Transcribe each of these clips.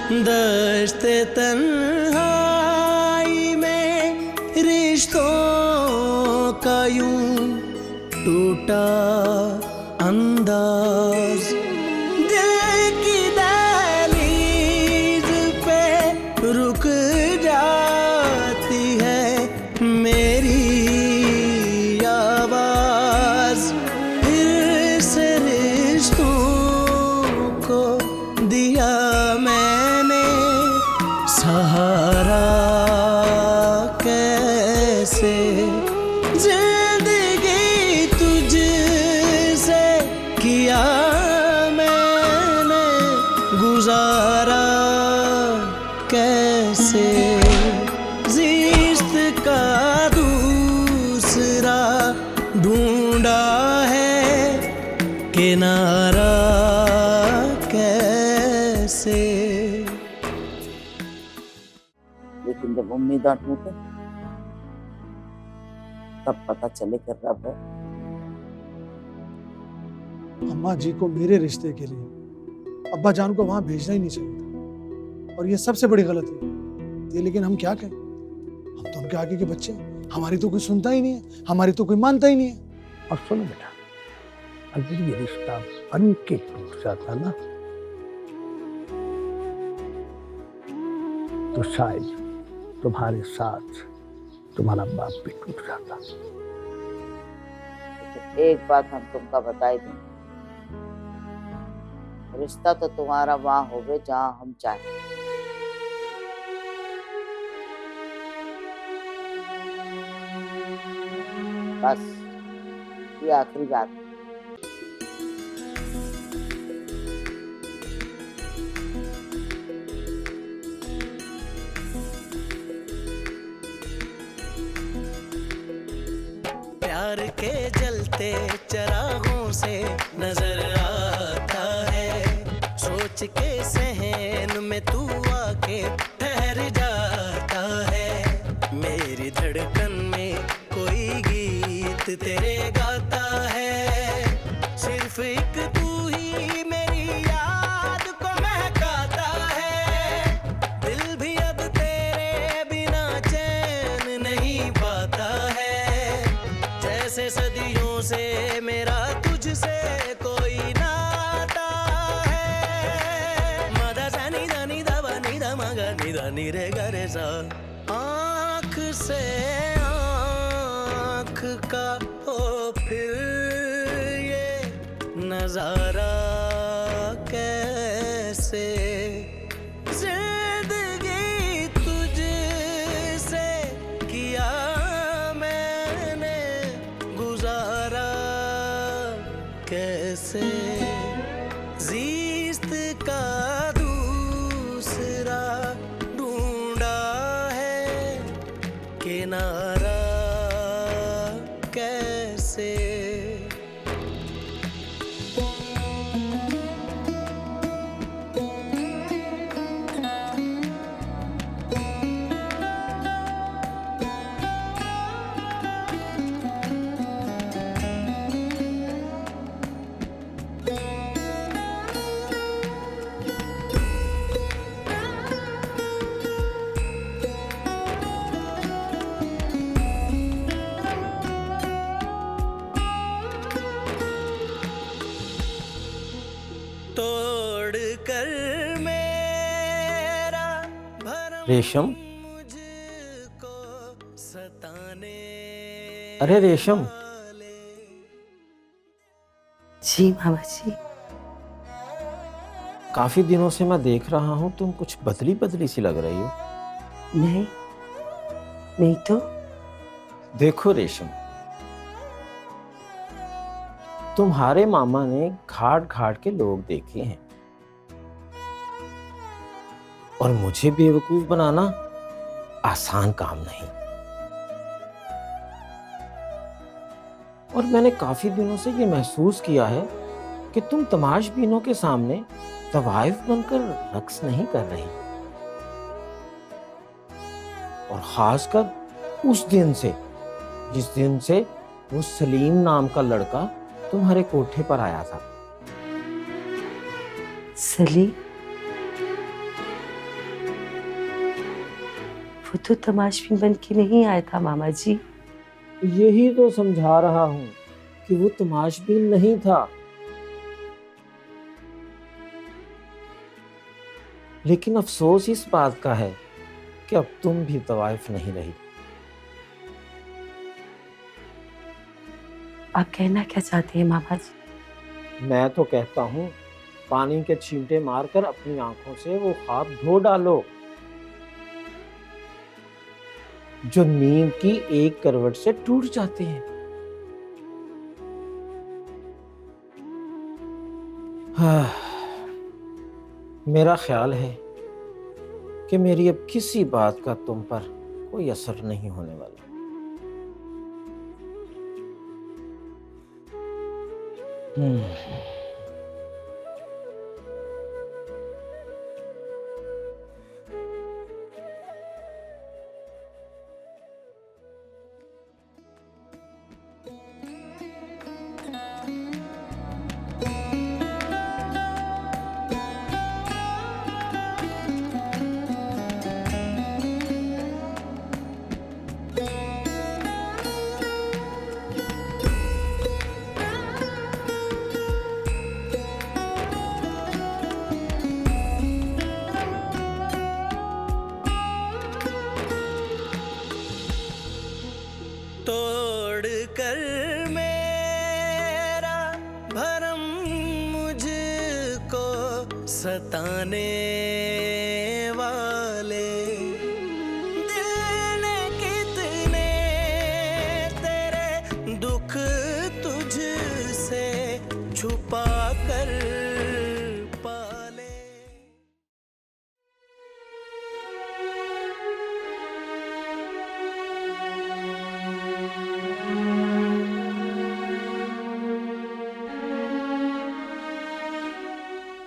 दश्ते तन्हाई में रिश्तों का यूं टूटा अंदाज, दिल की दहलीज पे रुक जाती है मेरी आवाज। फिर से रिश्तों को दिया मैंने सहारा, कैसे जिंदगी तुझसे किया मैंने गुजारा, कैसे जिस्त का दूसरा ढूंढा है किनारा, कैसे। लेकिन जब उम्मीदें टूटे तब पता चले कि रब है। अम्मा जी को मेरे रिश्ते के लिए अब्बा जान को वहां भेजना ही नहीं चाहिए था, और ये सबसे बड़ी गलती थी। लेकिन हम क्या कहें, हम तो उनके आगे के बच्चे हैं, हमारी तो कोई सुनता ही नहीं है, हमारी तो कोई मानता ही नहीं है। और सुनो बेटा, अगर ये रिश्ता बन के टूट जाता ना तो शायद तुम्हारे साथ तुम्हारा बाप भी टूट जाता। एक बात हम तुमका बताई दें, रिश्ता तो तुम्हारा वहां होवे जहां हम चाहें। बस ये आखिरी बात। प्यार के जलते चरागों से नजर आता है, सोच के सहन में तू आके ठहर जाता है। मेरी धड़कन में कोई गीत तेरे गाता है, सिर्फ एक तू ही मेरी याद को महकाता है। दिल भी अब तेरे बिना चैन नहीं पाता है, जैसे सदियों से मेरा तुझसे कोई नाता है। मदा सा नि दा नि दा बा नि दा मा गा नि दा नि रे गा रे सा। आँख से आँख का हो फिर ये नजारा, कैसे जिंदगी तुझसे किया मैंने गुजारा, कैसे जिस्त का दूसरा ढूंढा है किनारा, कैसे। तोड़ कर मेरा भरम रेशम, मुझको सताने अरे रेशम, जी मामा जी। काफी दिनों से मैं देख रहा हूँ तुम कुछ बदली बदली सी लग रही हो। नहीं नहीं तो। देखो रेशम, तुम्हारे मामा ने घाट घाट के लोग देखे हैं, और मुझे बेवकूफ बनाना आसान काम नहीं। और मैंने काफी दिनों से ये महसूस किया है कि तुम तमाशबीनों के सामने तवाइफ बनकर रक्स नहीं कर रही, और खासकर उस दिन से जिस दिन से वो सलीम नाम का लड़का तुम्हारे कोठे पर आया था। सलीम? वो तो तमाशबीन बन के नहीं आया था मामा जी। यही तो समझा रहा हूं कि वो तमाशबीन नहीं था, लेकिन अफसोस इस बात का है कि अब तुम भी तवाइफ नहीं रही। आप कहना क्या चाहते हैं मामा जी? मैं तो कहता हूं पानी के छींटे मारकर अपनी आंखों से वो ख्वाब धो डालो जो नींद की एक करवट से टूट जाते हैं। हाँ, मेरा ख्याल है कि मेरी अब किसी बात का तुम पर कोई असर नहीं होने वाला। तोड़ कर मेरा भरम मुझको सताने वाले दिल ने कितने तेरे दुख तुझसे छुपा कर पाले।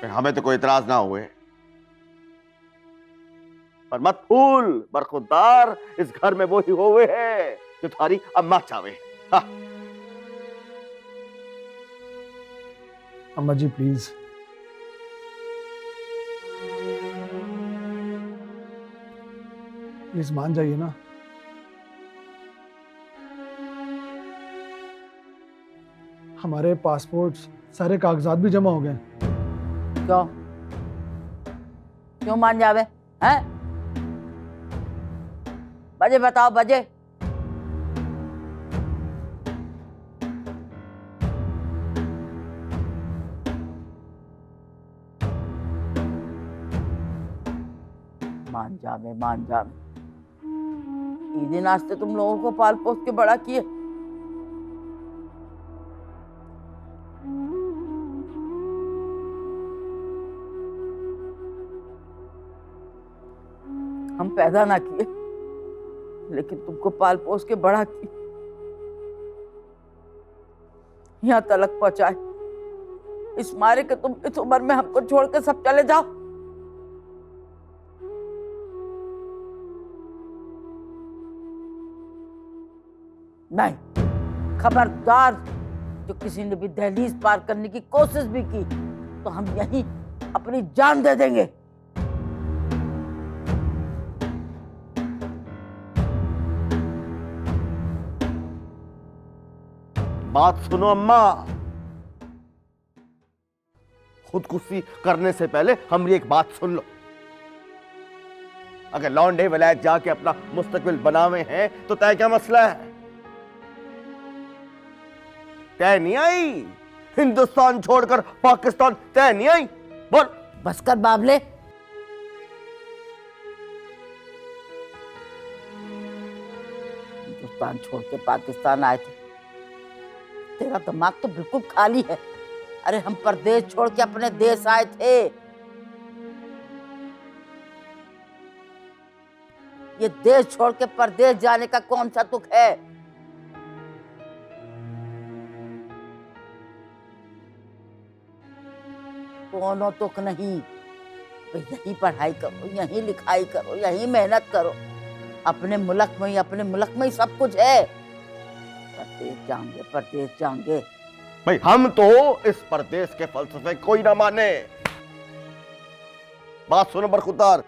हमें तो कोई इतराज ना हुए, पर मत भूल बरखुरदार, इस घर में वो ही होवे है जो तुम्हारी अम्मा चावे। हाँ। अम्मा जी प्लीज, प्लीज मान जाइए ना। हमारे पासपोर्ट सारे कागजात भी जमा हो गए। क्यों क्यों मान जावे हैं? बजे बताओ बजे। मान जावे मान जावे। ईदे नाश्ते तुम लोगों को पाल पोस के बड़ा किए। हम पैदा ना किए, लेकिन तुमको पाल पोस के बड़ा किए, यहाँ तलक पहुंचाए, इस मारे कि तुम इस उम्र में हमको छोड़ के सब चले जाओ। नहीं, खबरदार, जो किसी ने भी दहलीज पार करने की कोशिश भी की तो हम यहीं अपनी जान दे देंगे। बात सुनो अम्मा, खुदकुशी करने से पहले हमारी एक बात सुन लो। अगर लौंडे वलायत जाके अपना मुस्तकबिल बनावे हैं तो तय क्या मसला है? तय नहीं आई? हिंदुस्तान छोड़कर पाकिस्तान तय नहीं आई? बोल। बस कर बाबले। हिंदुस्तान छोड़ के पाकिस्तान आए थे, तेरा दिमाग तो बिल्कुल खाली है। अरे हम परदेश छोड़ के अपने देश आए थे। ये देश छोड़ के परदेश जाने का कौन सा दुख है? कोनो दुख नहीं। तो यही पढ़ाई करो, यही लिखाई करो, यही मेहनत करो। अपने मुल्क में ही सब कुछ है। परदेश जाएंगे। भाई हम तो इस परदेश के फलसफे कोई ना माने। बात सुनो बरखुरदार,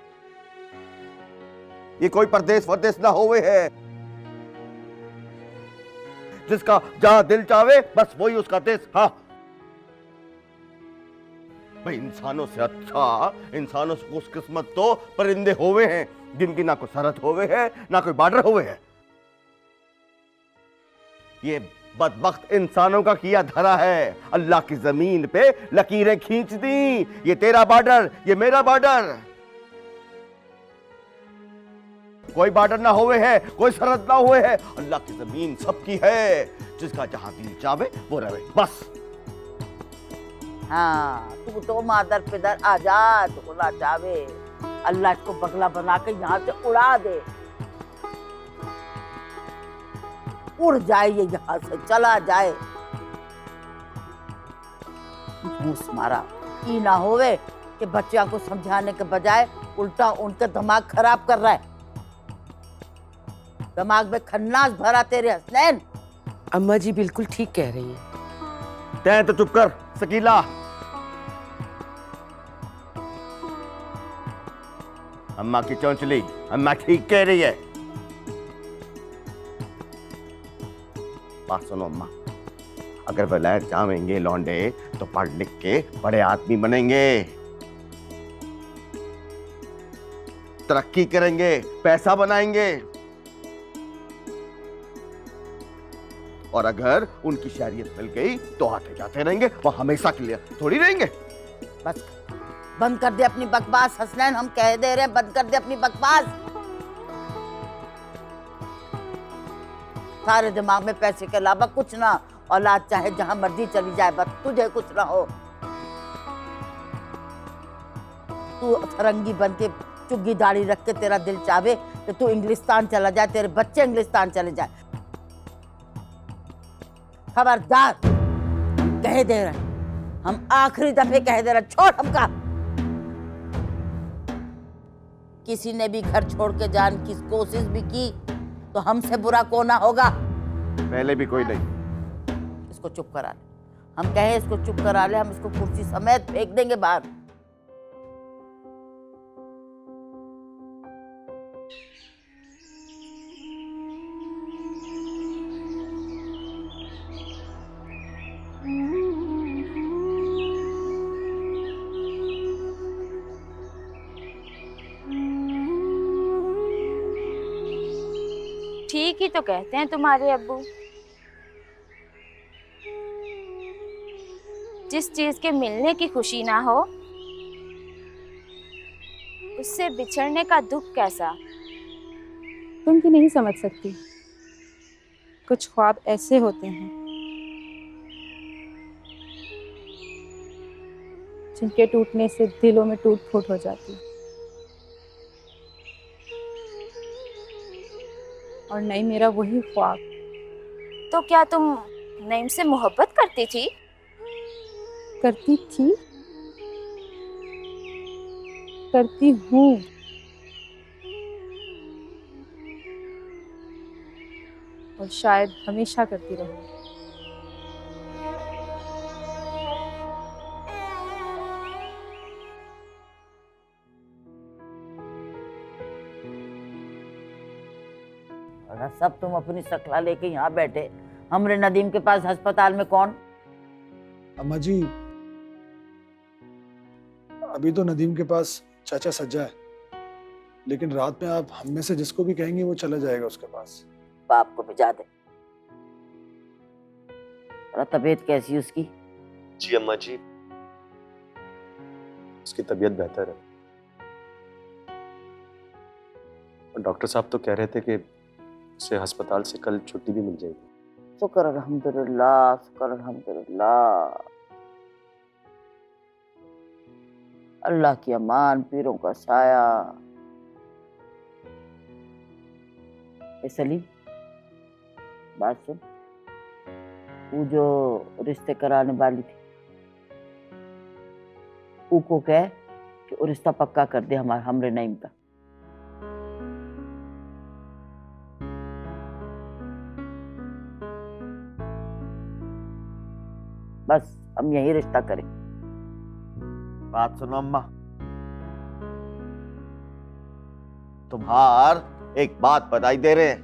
ये कोई परदेश परदेश ना होवे है। जिसका जहां दिल चाहे बस वही उसका देश। हाँ भाई, इंसानों से अच्छा, इंसानों से खुशकिस्मत तो परिंदे होवे हैं जिनकी ना कोई सरहद होवे है ना कोई बॉर्डर होवे है। ये बदबख्त इंसानों का किया धरा है। अल्लाह की जमीन पे लकीरें खींच दी, ये तेरा बॉर्डर, ये मेरा बॉर्डर। कोई बॉर्डर ना होवे है, कोई सरहद ना हुए है। अल्लाह की जमीन सबकी है, जिसका जहां दिल चाहे वो रहे बस। हाँ, तू तो मादर पिदर आजाद होना चाहे, अल्लाह को बगला बना के यहाँ से उड़ा दे। उड़ जाए ये यहाँ से, चला जाए। घूस मारा ई ना होवे कि बच्चियों को समझाने के बजाय उल्टा उनका दिमाग खराब कर रहा है। दिमाग में खन्नास भरा तेरे हसनैन। अम्मा जी बिल्कुल ठीक कह रही है। तैं तो चुप कर शकीला। अम्मा की चौंचली, अम्मा ठीक कह रही है। बात सुनो अम्मा, अगर वलायत जावेंगे लौंडे तो पढ़ लिख के बड़े आदमी बनेंगे, तरक्की करेंगे, पैसा बनाएंगे। और अगर उनकी शहरियत मिल गई तो आते जाते रहेंगे, वो हमेशा के लिए थोड़ी रहेंगे। बस बंद कर दे अपनी बकवास हसनैन, हम कह दे रहे हैं बंद कर दे अपनी बकवास। सारे दिमाग में पैसे के अलावा कुछ ना। औलाद चाहे जहां मर्जी चली जाए, बस तुझे कुछ ना हो। तू फरंगी बन के चुग्गी दाढ़ी रख के तेरा दिल चाहे कि तू इंग्लिस्तान चला जाए, तेरे बच्चे इंग्लिस्तान चले जाए। खबरदार, कह दे रहे, हम आखिरी दफे कह दे रहे, छोड़ हमका। किसी ने भी घर छोड़ के जाने की कोशिश भी की तो हमसे बुरा कोना होगा। पहले भी कोई नहीं। इसको चुप करा ले, हम कहें इसको चुप करा ले, हम इसको कुर्सी समेत फेंक देंगे बाहर। ठीक ही तो कहते हैं तुम्हारे अब्बू। जिस चीज के मिलने की खुशी ना हो, उससे बिछड़ने का दुख कैसा। तुम भी नहीं समझ सकती। कुछ ख्वाब ऐसे होते हैं जिनके टूटने से दिलों में टूट फूट हो जाती, और नहीं मेरा वही ख्वाब। तो क्या तुम नईम से मोहब्बत करती थी? करती थी, करती हूँ। और शायद हमेशा करती रहूँ। सब तुम अपनी सकला लेके यहाँ बैठे, हमरे नदीम के पास अस्पताल में कौन? अम्मा जी, अभी तो नदीम के पास चाचा सज्जा है, लेकिन रात में आप हम में से जिसको भी कहेंगे वो चला जाएगा उसके पास। बाप को भिजा दे। और तबीयत कैसी है उसकी? जी अम्मा जी, उसकी तबीयत बेहतर है। और डॉक्टर साहब तो कह रहे थे कि उसे अस्पताल से कल छुट्टी भी मिल जाएगी। शुक्र अल्हम्दुलिल्लाह, शुक्र अल्हम्दुलिल्लाह। अल्लाह की अमान, पीरों का साया। ए सलीम, बात सुन। वो जो रिश्ते कराने वाली थी, उको कह कि वो रिश्ता पक्का कर दे हमरे नईम का। बस हम यही रिश्ता करें। बात सुनो अम्मा, तुम्हार एक बात बताई दे रहे हैं,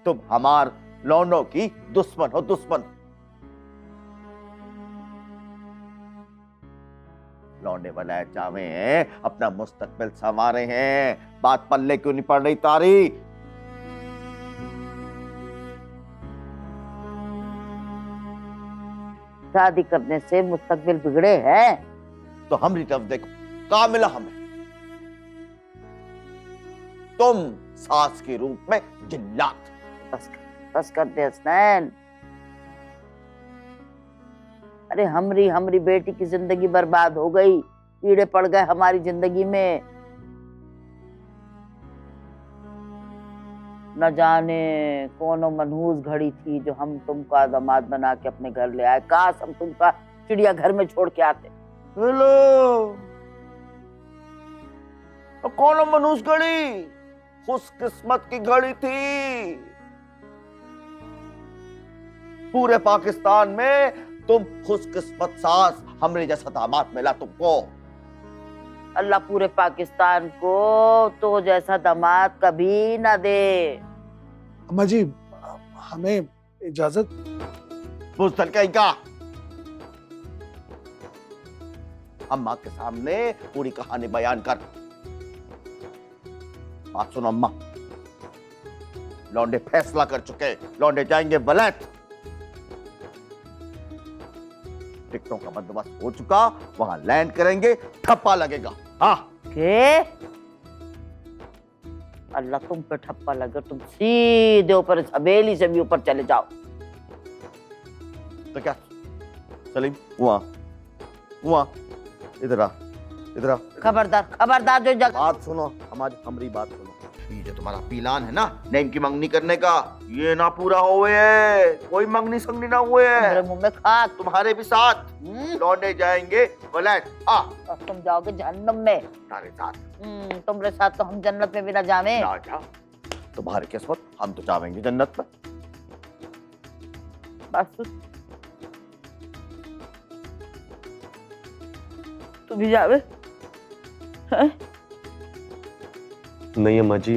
तुम हमार लौंडों की दुश्मन हो, दुश्मन। लौंडे बनाए चावे हैं, अपना मुस्तकबिल संवारे हैं, बात पल्ले क्यों नहीं पड़ रही तारी? शादी करने से मुस्तकबिल बिगड़े हैं। तो हमारी तरफ देखो, कहा मिला हमें? तुम सास के रूप में जिल्लात। बस कर दे हसनैन। अरे हमरी बेटी की जिंदगी बर्बाद हो गई, कीड़े पड़ गए हमारी जिंदगी में। न जाने कौन मनहूस घड़ी थी जो हम तुमका दामाद बना के अपने घर ले आए। काश हम तुमका चिड़िया घर में छोड़ के आते। हेलो, कौन मनहूस घड़ी? खुशकिस्मत की घड़ी थी। पूरे पाकिस्तान में तुम खुशकिस्मत सास, हमरे जैसा दामाद मिला तुमको। अल्लाह पूरे पाकिस्तान को तो जैसा दामाद कभी ना दे। अम्मा जी, हमें इजाजत? बुज़दिल कहीं का। अम्मा के सामने पूरी कहानी बयान कर। बात सुनो अम्मा, लौंडे फैसला कर चुके, लौंडे जाएंगे वलैत। टिकटों का बंदोबस्त हो चुका, वहां लैंड करेंगे, ठप्पा लगेगा। हाँ के अल्लाह तुम पे ठप्पा लगे, तुम सीधे ऊपर इस हवेली से भी ऊपर चले जाओ। तो क्या सलीम, वहां इधर आ, इधर आ। खबरदार जो जगह। बात सुनो, हमारी बात सुनो। ये जो तुम्हारा प्लान है ना नईम की मंगनी करने का, ये ना पूरा हुए है। कोई मंगनी संगनी ना हुए है। मेरे मुंह में खाक। तुम्हारे भी साथ लौंडे जाएंगे वलैत। और तुम जाओगे जहन्नम में। तुम्हारे साथ। तुम्हारे साथ तो हम जन्नत में भी ना जावे। ना जा, तुम्हारी किस्मत, हम तो जाएंगे जन्नत में। बस तू भी जावे? नहीं अम्मा जी,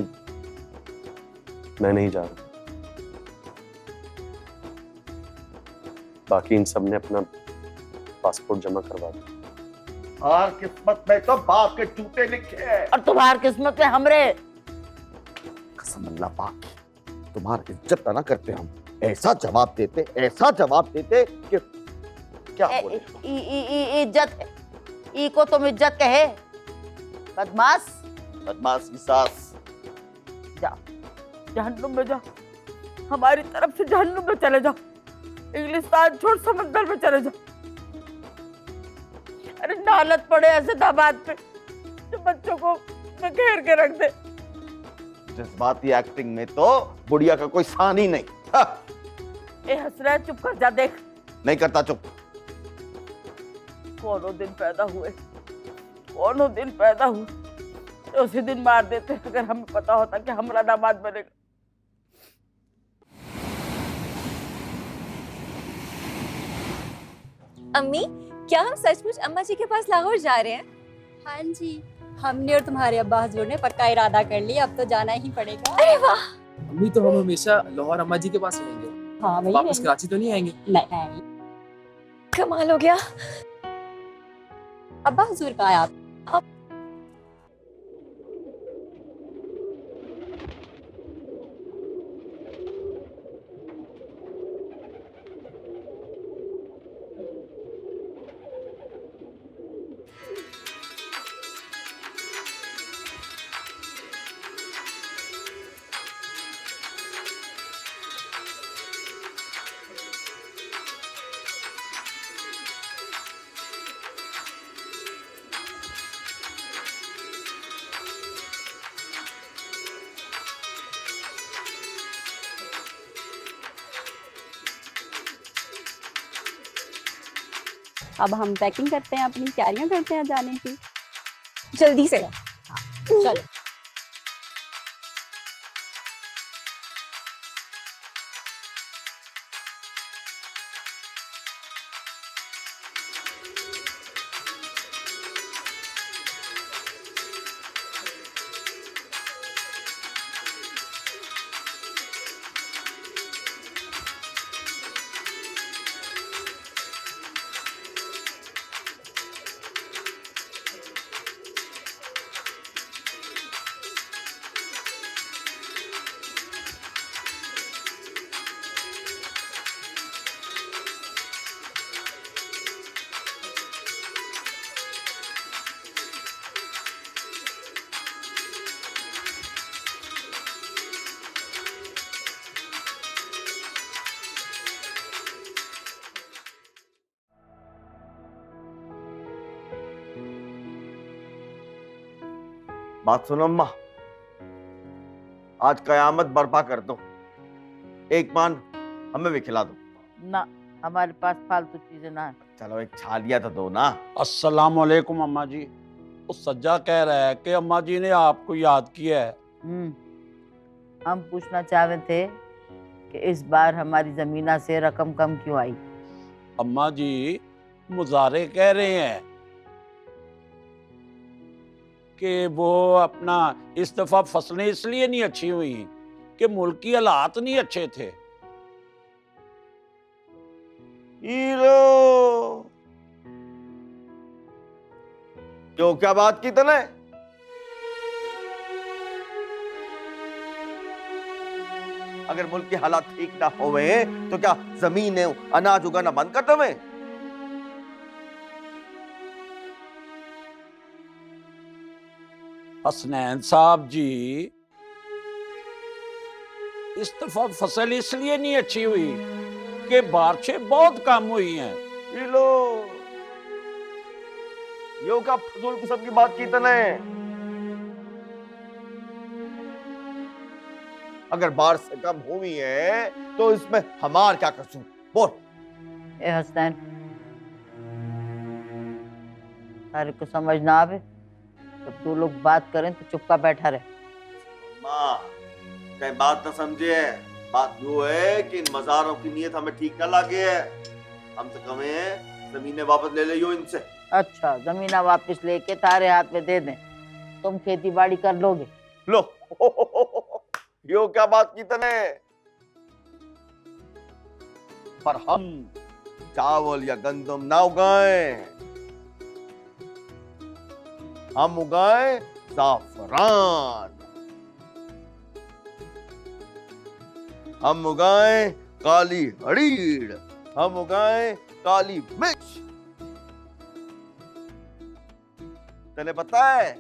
मैं नहीं जा रहा। बाकी इन सब ने अपना पासपोर्ट जमा करवा दिया। और किस्मत में तो बाप के जूते लिखे हैं। और तुम्हारी किस्मत में हमरे। कसम अल्लाह पाक, तुम्हारी इज्जत ना करते हम। ऐसा जवाब देते कि क्या बोले? इज्जत है, ई को तुम इज्जत कहे? बदमाश की सास। जाओ जहन्नुम में जाओ, हमारी तरफ से जहन्नुम में चले जाओ। इंग्लिस्तान छोड़ समंदर में चले जाओ। अरे नालत पड़े ऐसे दामाद पे जो बच्चों को घेर के रख दे। जज्बाती एक्टिंग में तो बुढ़िया का कोई शान ही नहीं। ए हसरत, चुप कर जा। देख नहीं करता चुप। कोनो दिन पैदा हुए तो उसी दिन मार देते अगर हमें पता होता कि हमारा दामाद बनेगा। अम्मी, क्या हम सचमुच अम्मा जी के पास लाहौर जा रहे हैं? हाँ जी, हमने और तुम्हारे अब्बा हजूर ने पक्का इरादा कर लिया, अब तो जाना ही पड़ेगा। अरे वाह! अम्मी, तो हम हमेशा लाहौर अम्मा जी के पास रहेंगे। हाँ वही वापस कराची तो नहीं आएंगे? नहीं। कमाल हो गया। अब्बा हजूर कहाँ है आप? अब हम पैकिंग करते हैं, अपनी तैयारियां करते हैं जाने की। जल्दी से। चलो। बात सुनो अम्मा, आज कयामत बर्पा कर दो, एक पान हमें भी खिला दो। ना, हमारे पास फालतू चीजें ना है। चलो एक छालिया तो दो ना। अस्सलाम वालेकुम अम्मा जी। वो सज्जा कह रहा है कि अम्मा जी ने आपको याद किया है। हम पूछना चाह रहे थे कि इस बार हमारी जमीना से रकम कम क्यों आई। अम्मा जी मुजारे कह रहे हैं कि वो अपना इस दफा फसलें इसलिए नहीं अच्छी हुई कि मुल्क की हालात नहीं अच्छे थे। हीरो, क्यों, क्या बात की तने? अगर मुल्क की हालात ठीक ना होवे तो क्या जमीन अनाज उगाना बंद कर दो? हसनैन साहब जी, इस दफा फसल इसलिए नहीं अच्छी हुई कि बारिशें बहुत कम हुई हैं। लो, यो का फजूल किस्म की बात की तने? अगर बारिश से कम हुई है तो इसमें हमार क्या कसूर? बोल। ए हसनैन, सारे को समझ ना आवे तो तू लोग बात करें तो चुपका बैठा रहे। माँ, कहीं बात ना समझे, बात वो है कि इन मजारों की नीयत हमें ठीक ना लगे है। हमसे कमे जमीनें वापस ले लियो इनसे। अच्छा, जमीना वापस लेके तारे हाथ में दे दें, तुम खेती बाड़ी कर लोगे? लो, यो क्या बात की तने? पर हम चावल या गंदम ना उगाएं, हम उगाएं ज़ाफ़रान, हम उगाएं काली हरीड़, हम उगाएं काली मिर्च। तने पता है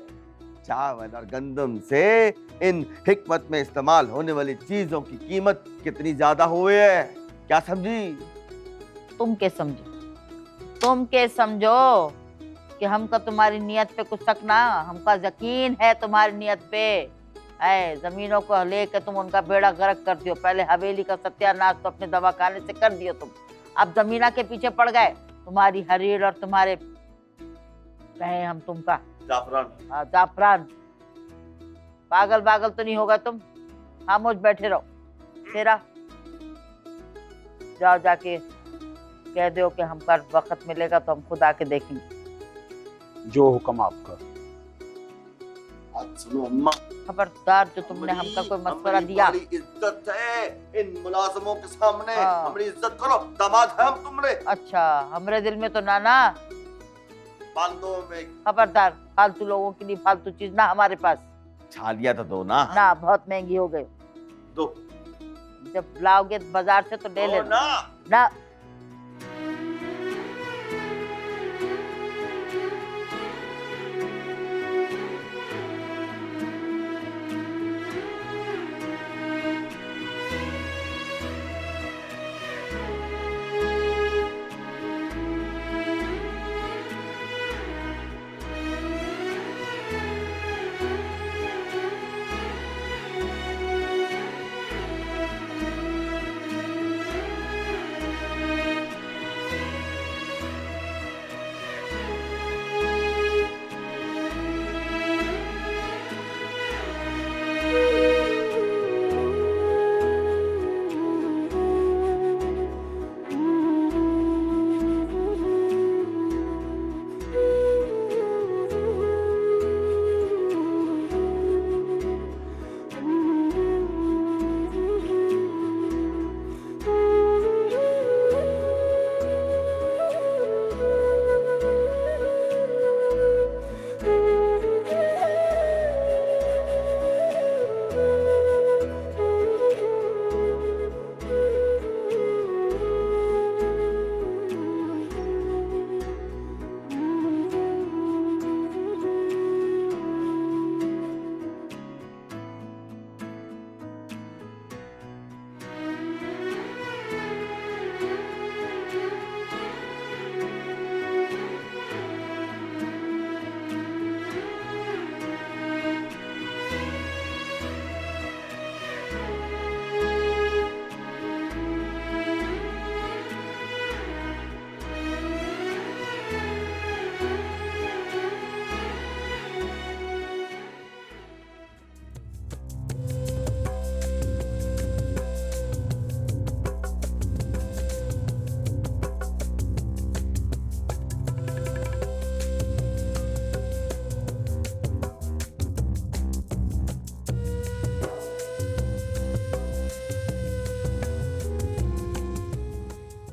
चावल और गंदम से इन हिकमत में इस्तेमाल होने वाली चीजों की कीमत कितनी ज्यादा हुई है? क्या समझी? तुम क्या समझो? तुम क्या समझो कि हमका तुम्हारी नियत पे कुछ शक ना, हमका यकीन है तुम्हारी नियत पे। है जमीनों को लेकर तुम उनका बेड़ा गर्क कर दियो। पहले हवेली का सत्यानाश तो अपने दवाखाने से कर दियो तुम, अब जमीना के पीछे पड़ गए। तुम्हारी हरीड़ और तुम्हारे कहे हम तुमका जाफरान। जाफरान। पागल पागल तो नहीं होगा तुम, खामोश बैठे रहो। तेरा जाओ जाके कह दो कि हमका वक्त मिलेगा तो हम खुद आके देखेंगे। जो हुक्म आपका। सुनो अम्मा, खबरदार जो तुमने हमका कोई मशवरा दिया। हमारी इज्जत है इन मुलाजमों के सामने, हमारी इज्जत करो, दामाद है हम तुमरे। अच्छा, हमरे दिल में तो नाना बांधो में। खबरदार, फालतू लोगों के लिए फालतू चीज ना हमारे पास। छालिया तो दो ना। ना, बहुत महंगी हो गई। दो। जब लाओगे बाजार से तो ले लेना। ना।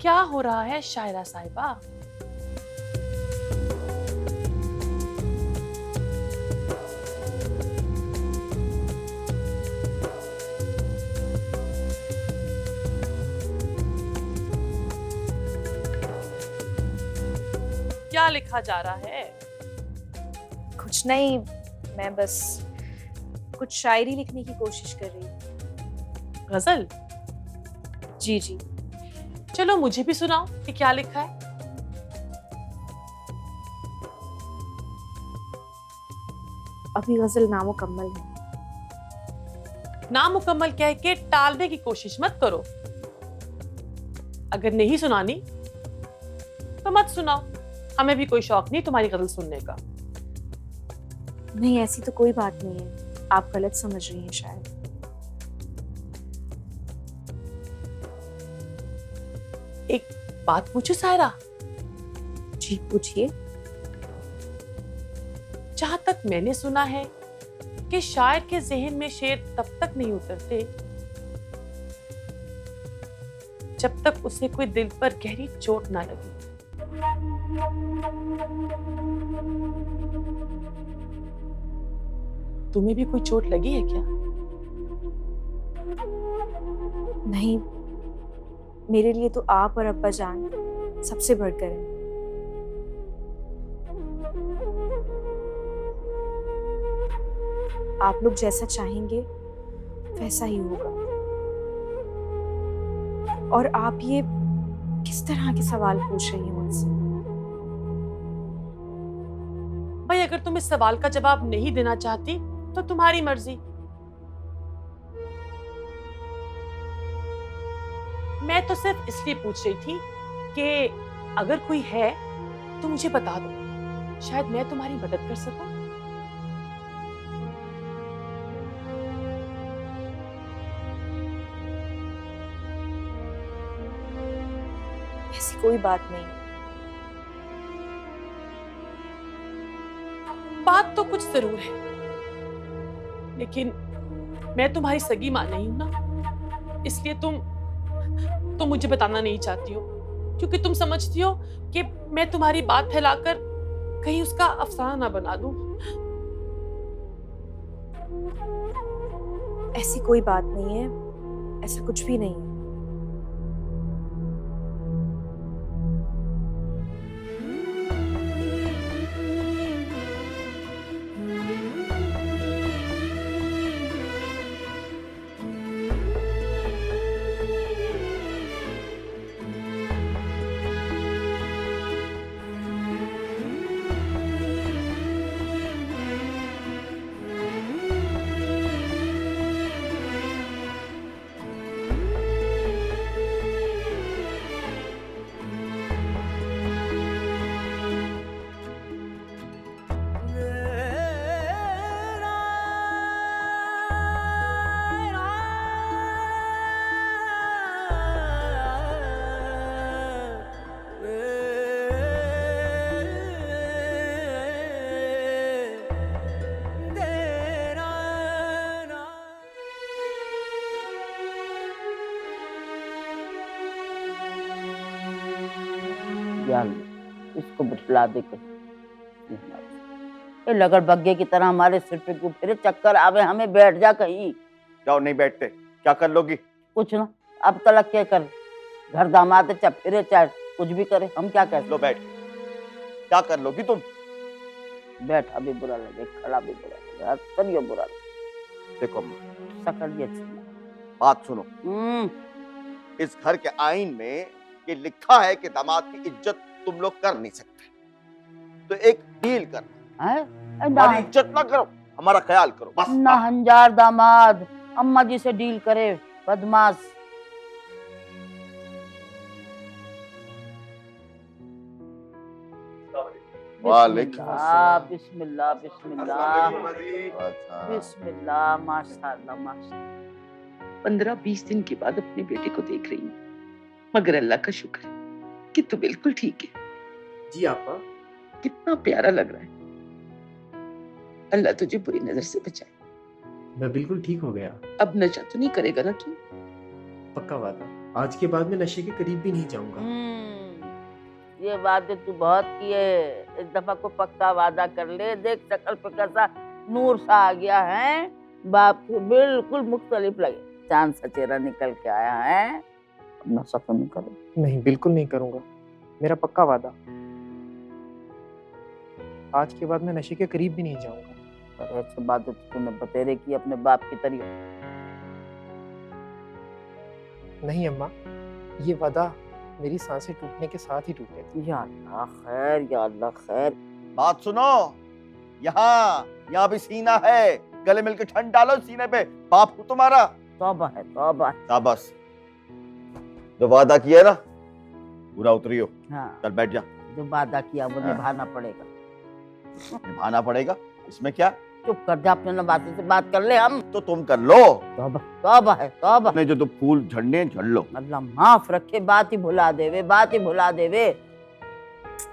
क्या हो रहा है शायरा साहिबा? क्या लिखा जा रहा है? कुछ नहीं, मैं बस कुछ शायरी लिखने की कोशिश कर रही हूँ। गजल? जी जी। चलो मुझे भी सुनाओ कि क्या लिखा है। अभी गजल नामुकम्मल है। नामुकम्मल कह के टालने की कोशिश मत करो। अगर नहीं सुनानी तो मत सुनाओ, हमें भी कोई शौक नहीं तुम्हारी गजल सुनने का। नहीं, ऐसी तो कोई बात नहीं है, आप गलत समझ रही हैं शायद। एक बात पूछूं सायरा? जी पूछिए। जहां तक मैंने सुना है कि शायर के जहन में शेर तब तक नहीं उतरते जब तक उसे कोई दिल पर गहरी चोट ना लगे। तुम्हें भी कोई चोट लगी है क्या? नहीं, मेरे लिए तो आप और अब्बा जान सबसे बढ़कर हैं। आप लोग जैसा चाहेंगे वैसा ही होगा। और आप ये किस तरह के सवाल पूछ रही हैं मुझसे? भाई अगर तुम इस सवाल का जवाब नहीं देना चाहती तो तुम्हारी मर्जी। मैं तो सिर्फ इसलिए पूछ रही थी कि अगर कोई है तो मुझे बता दो, शायद मैं तुम्हारी मदद कर सकूं। ऐसी कोई बात नहीं। बात तो कुछ जरूर है, लेकिन मैं तुम्हारी सगी मां नहीं हूं ना, इसलिए तुम मुझे बताना नहीं चाहती हो, क्योंकि तुम समझती हो कि मैं तुम्हारी बात फैलाकर कहीं उसका अफसाना ना बना दूं। ऐसी कोई बात नहीं है, ऐसा कुछ भी नहीं है। इसको बिठला दे कहीं, ये लगड़ बग्गे की तरह हमारे सिर पे क्यों फिरे, चक्कर आवे हमें, बैठ जा कहीं। जाओ, नहीं बैठते, क्या कर लोगी? कुछ ना, अब तलक क्या कर, घर दामाद है, चाहे फिरे चाहे कुछ भी करे, हम क्या कहते। लो बैठ, क्या कर लोगी तुम? बैठा भी बुरा लगे, खड़ा भी बुरा लगे, सब बुरा लगे। देखो शकल भी अच्छी, बात सुनो। इस घर के आईन में ये लिखा है कि दामाद की इज्जत तुम लोग कर नहीं सकते, तो एक डील करना, हमारी इज्जत ना करो, हमारा ख्याल करो बस। ना हंजार दामाद अम्मा जी से डील करे, बदमाश। बिस्मिल्लाह बिस्मिल्लाह बिस्मिल्लाह बिस्मिल्लाह, माशाअल्लाह माशाअल्लाह। 15-20 दिन के बाद अपने बेटे को देख रही हूँ, मगर अल्लाह का शुक्र है कि तू बिल्कुल ठीक है। जी आपा। कितना प्यारा लग रहा है। अल्लाह तुझे बुरी नजर से बचाए। मैं बिल्कुल ठीक हो गया। अब नशा तो नहीं करेगा ना तू? पक्का वादा। आज के बाद मैं नशे के करीब भी नहीं जाऊंगा। ये वादे तू बहुत किए, इस दफा को पक्का वादा कर ले। देख शक्ल पे कैसा नूर सा आ गया है, बाप से बिल्कुल मुख्तलिफ लगे, चांद सा चेहरा निकल के आया है। अपना सफर नहीं करो। नहीं, बिल्कुल नहीं करूंगा, मेरा पक्का वादा। आज के बाद मैं नशे के करीब भी नहीं जाऊंगा। पर ऐसे बात तो तूने बतेरे की अपने बाप की तरीके। नहीं अम्मा, ये वादा मेरी सांसें टूटने के साथ ही टूटेगा। या अल्लाह खैर, या अल्लाह खैर। बात सुनो, यहाँ भी सीना है, गले मिलकर ठंड डालो सीने पे। बाप को तुम्हारा तौबा है, तौबा। शाबाश, जो वादा किया है ना पूरा उतरियो। हाँ, चल बैठ जा। जो वादा किया वो निभाना पड़ेगा। निभाना पड़ेगा, इसमें क्या? चुप कर जा, अपने नवासे से बात कर ले हम। तो तुम कर लो। तौबा, तौबा है, तौबा। अपने जो तो फूल झंडे झड़ लो। अल्लाह माफ रखे, बात ही भुला देवे, बात ही भुला देवे।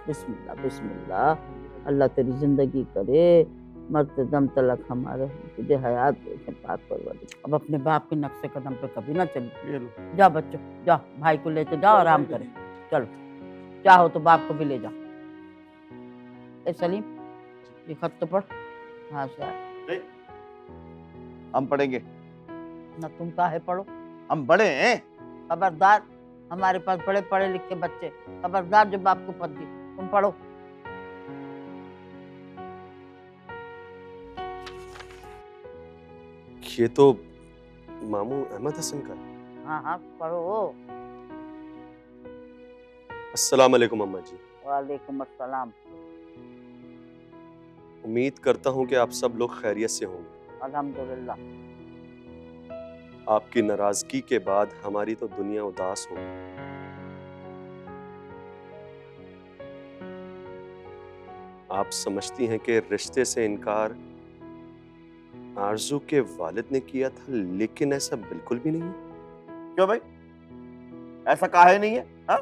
बिस्मिल्लाह, बिस्मिल्लाह। अल्लाह तेरी जिंदगी करे, मरते दम तलक हमारे तुझे हयात देखे पाक परवरदिगार। अब अपने बाप के नक्शे कदम पे कभी ना चलिए। जा बच्चों, जा भाई को लेके जाओ, आराम करे। चलो, चाहो तो बाप को भी ले जाओ। ए सलीम, ये खत तो पढ़। हाँ सर, हम पढ़ेंगे ना, तुम काहे पढ़ो? हम बड़े हैं। खबरदार, हमारे पास बड़े पढ़े लिखे बच्चे, खबरदार जो बाप को पद दी। तुम पढ़ो। ये तो मामू अहमद हसन का। हाँ हाँ पढ़ो। अस्सलाम वालेकुम अम्मा जी। वालेकुम अस्सलाम। उम्मीद करता हूँ कि आप सब लोग खैरियत से होंगे। अल्हम्दुलिल्लाह। आपकी नाराजगी के बाद हमारी तो दुनिया उदास हो गई। आप समझती हैं कि रिश्ते से इनकार आरजू के वालिद ने किया था, लेकिन ऐसा बिल्कुल भी नहीं है। क्यों भाई, ऐसा काहे नहीं है? हाँ?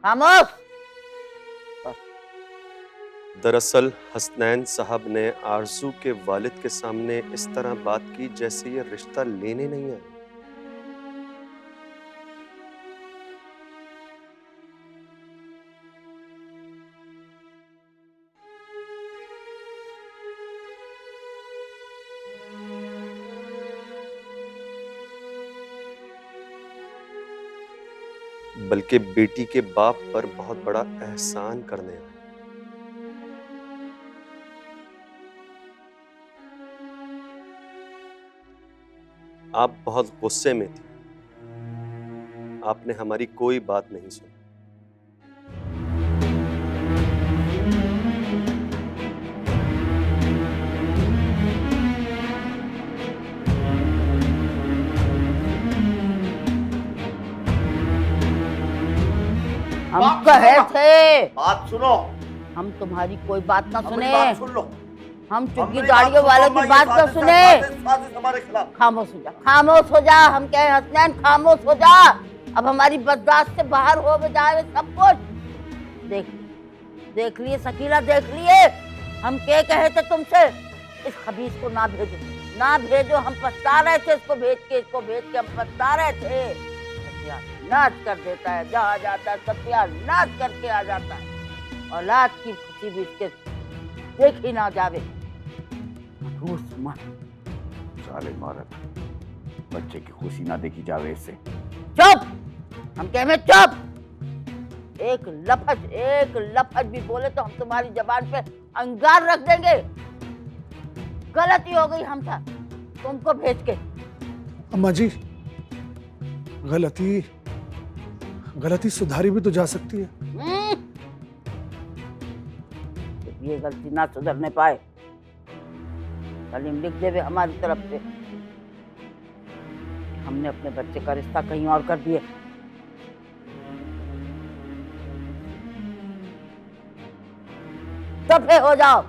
खामोश। दरअसल हसनैन साहब ने आरजू के वालिद के सामने इस तरह बात की जैसे ये रिश्ता लेने नहीं आए। बल्कि बेटी के बाप पर बहुत बड़ा एहसान करने आए। आप बहुत गुस्से में थी, आपने हमारी कोई बात नहीं सुनी। हम कहे थे, बात सुनो। हम तुम्हारी कोई बात ना सुने। बात सुन लो। हम चुग्गी गाड़ियों वालों की बात ना सुने। हमारे खिलाफ खामोश हो जा, खामोश हो जा। हम कहे हसनैन खामोश हो जा। अब हमारी बर्दाश्त से बाहर हो जाए सब कुछ। देख लिए शकीला, देख लिए। हम क्या कहे थे तुमसे, इस खबीस को ना भेजो, ना भेजो। हम पछता रहे थे इसको भेज के, इसको भेज के हम पछता रहे थे। नाच कर देता है, जहाँ जाता है सत्यानाश करके आ जाता है। औलाद की खुशी भी इसके देख ही ना जावे। जालिम औरत, बच्चे की खुशी ना देखी जावे इससे। चुप, हम कह में चुप। एक लफज भी बोले तो हम तुम्हारी जबान पे अंगार रख देंगे। गलती हो गई हमसे तुमको भेज के। अम्मा जी, गलती सुधारी भी तो जा सकती है। ये गलती ना सुधरने पाए, सलीम लिख देवे हमारी तरफ से। हमने अपने बच्चे का रिश्ता कहीं और कर दिए। दफे हो जाओ।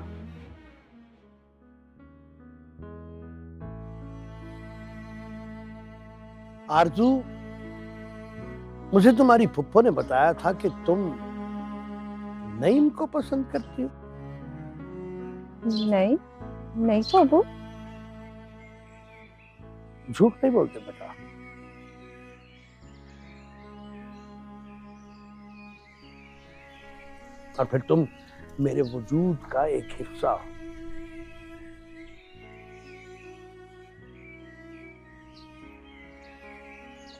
आरजू, मुझे तुम्हारी फुप्पो ने बताया था कि तुम नईम को पसंद करती हो। नहीं तो अबू, झूठ नहीं बोलते बेटा। और फिर तुम मेरे वजूद का एक हिस्सा हो।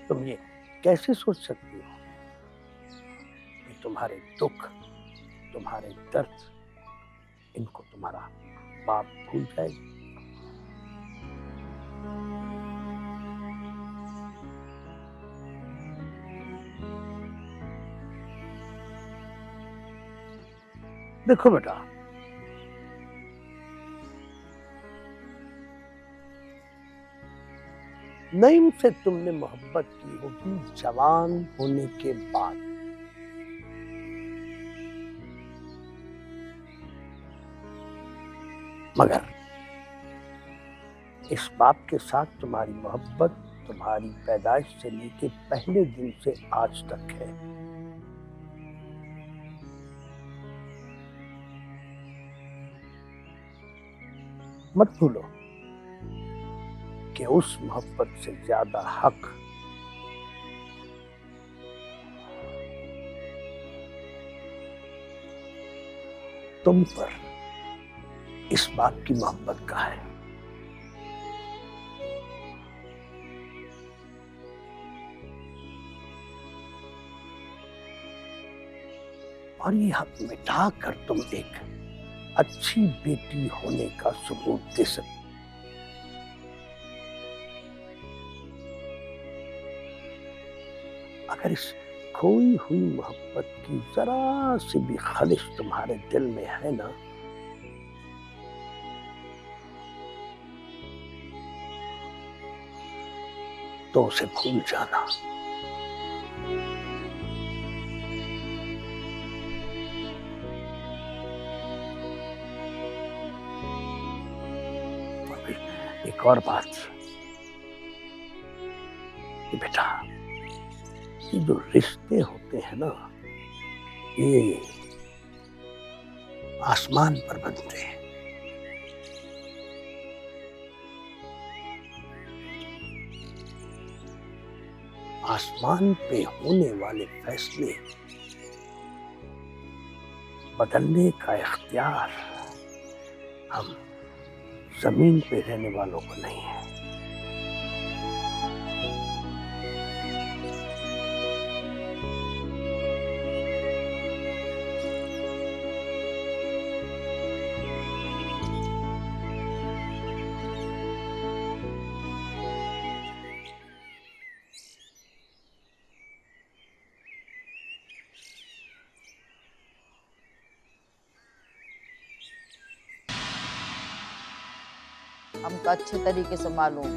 तुम ये कैसे सोच सकती हो कि तुम्हारे दुख, तुम्हारे दर्द, इनको तुम्हारा बाप भूल जाएगा? देखो बेटा, नईम से तुमने मोहब्बत की होगी जवान होने के बाद, मगर इस बाप के साथ तुम्हारी मोहब्बत तुम्हारी पैदाइश से लेके पहले दिन से आज तक है। मत भूलो कि उस मोहब्बत से ज्यादा हक तुम पर इस बात की मोहब्बत का है। और ये हक मिटा कर तुम एक अच्छी बेटी होने का सबूत दे सकते। अगर इस खोई हुई मोहब्बत की जरा सी भी खलिश तुम्हारे दिल में है ना, तो उसे भूल जाना। एक और बात कि बेटा, ये जो रिश्ते होते हैं ना, ये आसमान पर बनते हैं। आसमान पे होने वाले फैसले बदलने का इख्तियार हम जमीन पे रहने वालों को नहीं है। हमको अच्छे तरीके से मालूम,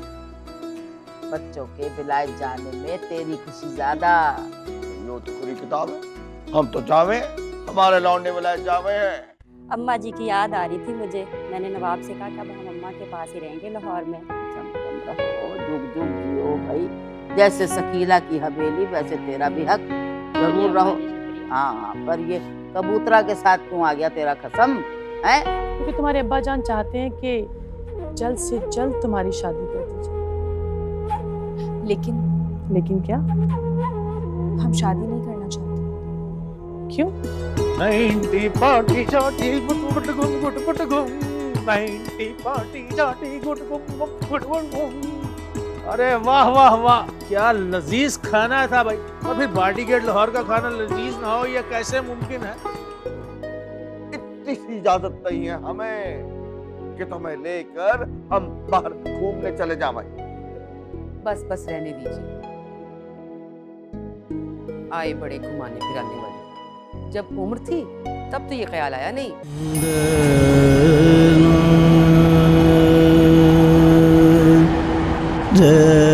बच्चों के विलायत जाने में तेरी खुशी ज्यादा। यो तो खुली किताब है, हम तो जावे, हमारे लौंडे विलायत जावे हैं। अम्मा जी की याद आ रही थी मुझे। मैंने नवाब से कहा कि अब हम अम्मा के पास ही रहेंगे लाहौर में। जुग जुग जियो भाई, जैसे शकीला की हवेली वैसे तेरा भी हक, जरूर रहो। हाँ, पर ये कबूतरा के साथ क्यों आ गया तेरा कसम है? क्योंकि तुम्हारे अब्बा जान चाहते हैं कि जल्द से जल्द तुम्हारी शादी कर दी जाए। लेकिन क्या? हम शादी नहीं करना चाहते। क्यों? 90 पार्टी चाटी गुट गुट गुम गुट गुट गुम, 90 पार्टी चाटी गुट गुम गुट गुट गुम। अरे वाह वाह वाह, क्या लजीज खाना था भाई। और फिर पार्टी गेट लाहौर का खाना लजीज ना हो, यह कैसे मुमकिन है? इतनी सी इजाजत नहीं है हमें कि तुम्हें लेकर हम बाहर घूमने चले जाएं। बस बस रहने दीजिए। आए बड़े घुमाने फिराने वाले, जब उम्र थी तब तो ये ख्याल आया नहीं। जय